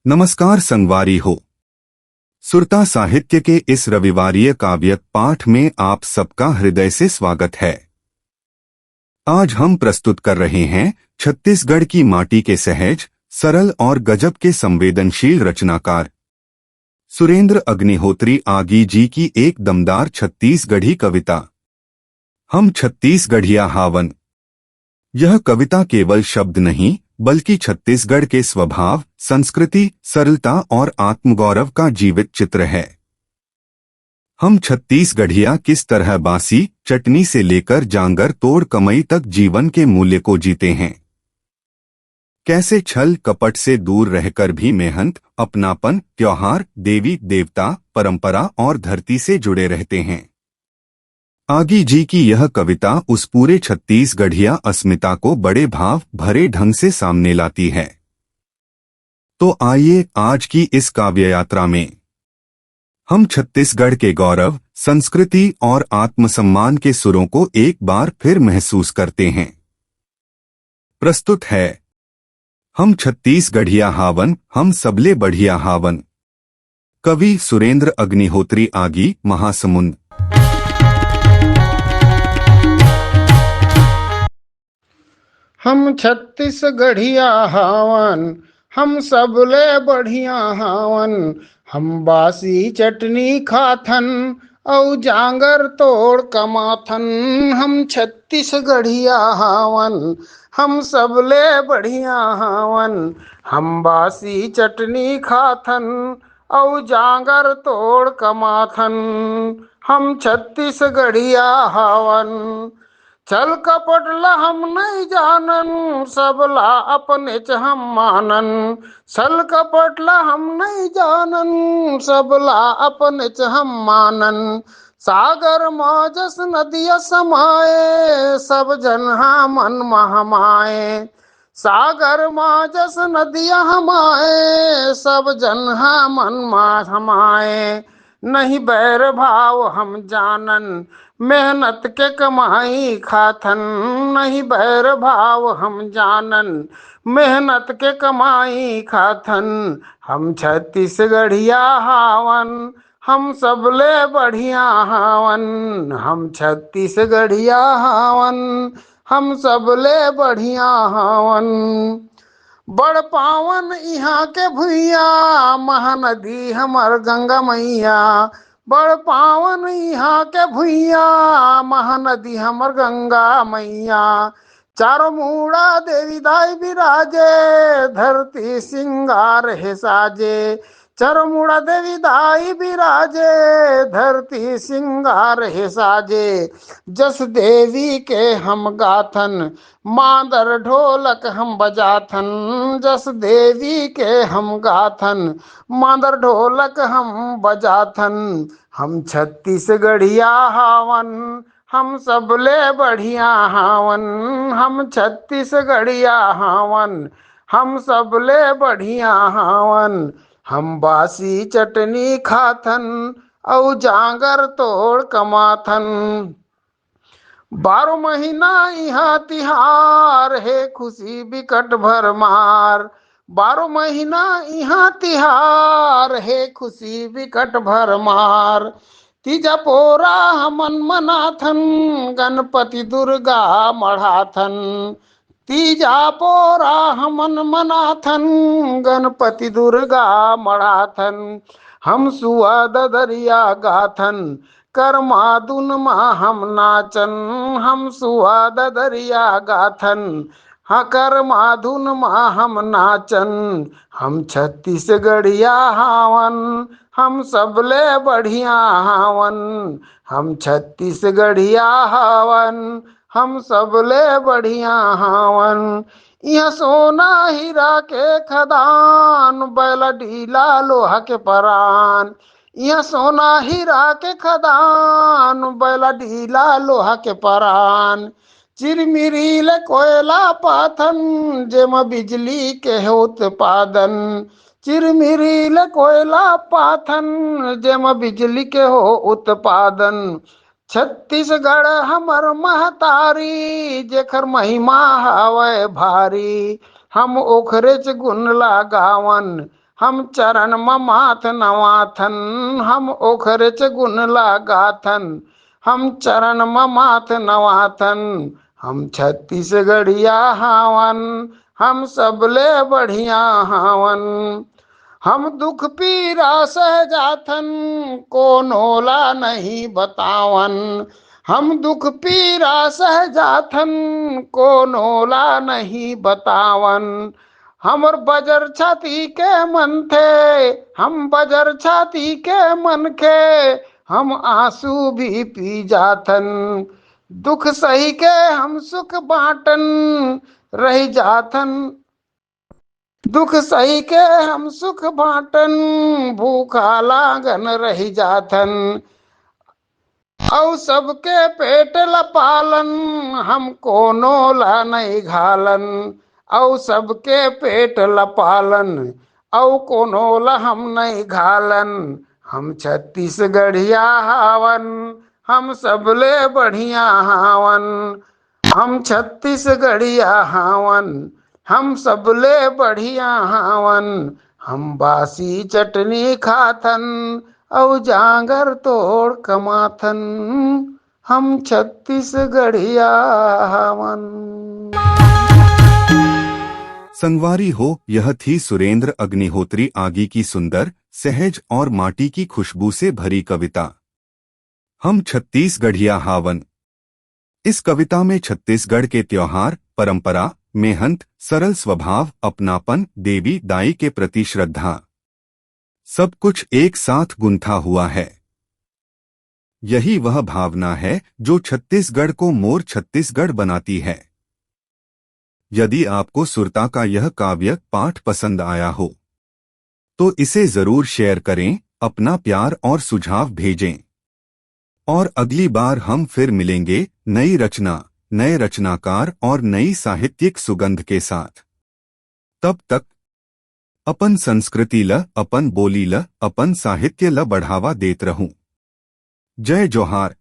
नमस्कार संगवारी हो। सुरता साहित्य के इस रविवारीय काव्य पाठ में आप सबका हृदय से स्वागत है। आज हम प्रस्तुत कर रहे हैं छत्तीसगढ़ की माटी के सहज, सरल और गजब के संवेदनशील रचनाकार सुरेंद्र अग्निहोत्री आगी जी की एक दमदार छत्तीसगढ़ी कविता हम छत्तीसगढ़िया हावन। यह कविता केवल शब्द नहीं बल्कि छत्तीसगढ़ के स्वभाव, संस्कृति, सरलता और आत्मगौरव का जीवित चित्र है। हम छत्तीसगढ़िया किस तरह बासी चटनी से लेकर जांगर तोड़ कमाई तक जीवन के मूल्य को जीते हैं। कैसे छल कपट से दूर रहकर भी मेहनत, अपनापन, त्योहार, देवी देवता, परंपरा और धरती से जुड़े रहते हैं। आगी जी की यह कविता उस पूरे छत्तीसगढ़िया अस्मिता को बड़े भाव भरे ढंग से सामने लाती है। तो आइए आज की इस काव्य यात्रा में हम छत्तीसगढ़ के गौरव, संस्कृति और आत्मसम्मान के सुरों को एक बार फिर महसूस करते हैं। प्रस्तुत है हम छत्तीसगढ़िया हावन, हम सबले बढ़िया हावन। कवि सुरेंद्र अग्निहोत्री आगी, महासमुंद। हम छत्तीसगढ़िया हावन, हम सबले बढ़िया हावन। हम बासी चटनी खाथन औ जांगर तोड़ कमाथन। हम छत्तीसगढ़िया हावन, हम सबले बढ़िया हावन। हम बासी चटनी खाथन औ जांगर तोड़ कमाथन। हम छत्तीसगढ़िया हावन। छल कपट ला हम नहीं जानन, सबला अपने च हम मानन। छल कपट ला हम नहीं जानन, सबला अपने च हम मानन। सागर माँ जस नदिया समाए, सब जन मन महमाए। सागर माँ जस नदिया हमाए, सब जन मन महमाए। नहीं बैर भाव हम जानन, मेहनत के कमाई खाथन। नहीं बैर भाव हम जानन, मेहनत के कमाई खाथन। हम छत्तीसगढ़िया हावन, हम सबले बढ़िया हावन। हम छत्तीसगढ़िया हावन, हम सबले बढ़िया हावन। बड़ पावन इहाँ के भुइया, महानदी हमर गंगा मैया। बड़ पावन इहाँ के भुइया, महानदी हमर गंगा मैया। चारों मूड़ा देवी दाई बिराजे, धरती सिंगार है साजे। चारों मूड़ा देवी दाई बिराजे, धरती सिंगार है साजे। जस देवी के हम गाथन, मांदर ढोलक हम बजाथन। जस देवी के हम गाथन, मांदर ढोलक हम बजाथन। हम छत्तीसगढ़िया हावन, हम सबले बढ़िया हावन। हम छत्तीसगढ़िया हावन, हम सबले बढ़िया हावन। हम बासी चटनी खाथन औ जांगर तोड़ कमाथन। 12 महीना यहाँ तिहार है, खुशी बिकट भरमार। 12 महीना यहाँ तिहार है, खुशी बिकट भरमार। तीजा पोरा हमन मनाथन, गणपति दुर्गा मढ़ाथन। तीजा पोरा हमन मनाथन, गणपति दुर्गा मढ़ाथन। हम सुआ ददरिया गाथन, कर्मा दुन मा हम नाचन। हम सुआ ददरिया गाथन, हाँ कर्मा धुन मा हम नाचन। हम छत्तीसगढ़िया हावन, हम सबले बढ़िया हावन। हम छत्तीसगढ़िया हावन, हम सबले बढ़िया हावन। यह सोना हीरा के खदान, बैला ढीला लोहा के परान। यह सोना हीरा के खदान, बैला ढीला लोहा के परान। चिरमिरील कोयला पाथन, जेमा बिजली के हो उत्पादन। चिरमिरील कोयला पाथन, जेमा बिजली के हो उत्पादन। छत्तीसगढ़ हमर महतारी, जेखर महिमा हवै भारी। हम ओखरे च गुण लगावन, हम चरण माथ नवाथन, हम ओखरे च गुण लगाथन। हम चरण माथ नवाथन, हम छत्तीसगढ़िया हावन, हम सबले बढ़िया हावन। हम दुख पीरा सह जाथन, कोनो ला नहीं बतावन। हम दुख पीरा सह जाथन, कोनो ला नहीं बतावन। हमर बजर छाती के मन थे, हम बजर छाती के मन के, हम आंसू भी पी जाथन। दुख सही के हम सुख बांटन रह जाथन। दुख सही के हम सुख बांटन, भूखा लागन रह जाथन। औ सबके पेट लपालन, हम कोनो ला नहीं घालन। औ सबके पेट लपालन, औ कोनो ला हम नहीं घालन। हम छत्तीसगढ़िया हावन, हम सबले बढ़िया हावन। हम छत्तीसगढ़िया हावन, हम सबले बढ़िया हावन। हम बासी चटनी खाथन, औ जांगर तोड़ कमाथन। हम छत्तीसगढ़िया हावन। संगवारी हो, यह थी सुरेंद्र अग्निहोत्री आगी की सुंदर, सहज और माटी की खुशबू से भरी कविता हम छत्तीसगढ़िया हावन। इस कविता में छत्तीसगढ़ के त्योहार, परंपरा, मेहनत, सरल स्वभाव, अपनापन, देवी दाई के प्रति श्रद्धा, सब कुछ एक साथ गुंथा हुआ है। यही वह भावना है जो छत्तीसगढ़ को मोर छत्तीसगढ़ बनाती है। यदि आपको सुरता का यह काव्य पाठ पसंद आया हो तो इसे जरूर शेयर करें, अपना प्यार और सुझाव भेजें। और अगली बार हम फिर मिलेंगे नई रचना, नए रचनाकार और नई साहित्यिक सुगंध के साथ। तब तक अपन संस्कृति ल, अपन बोली ल, अपन साहित्य ल बढ़ावा देत रहूं। जय जोहार।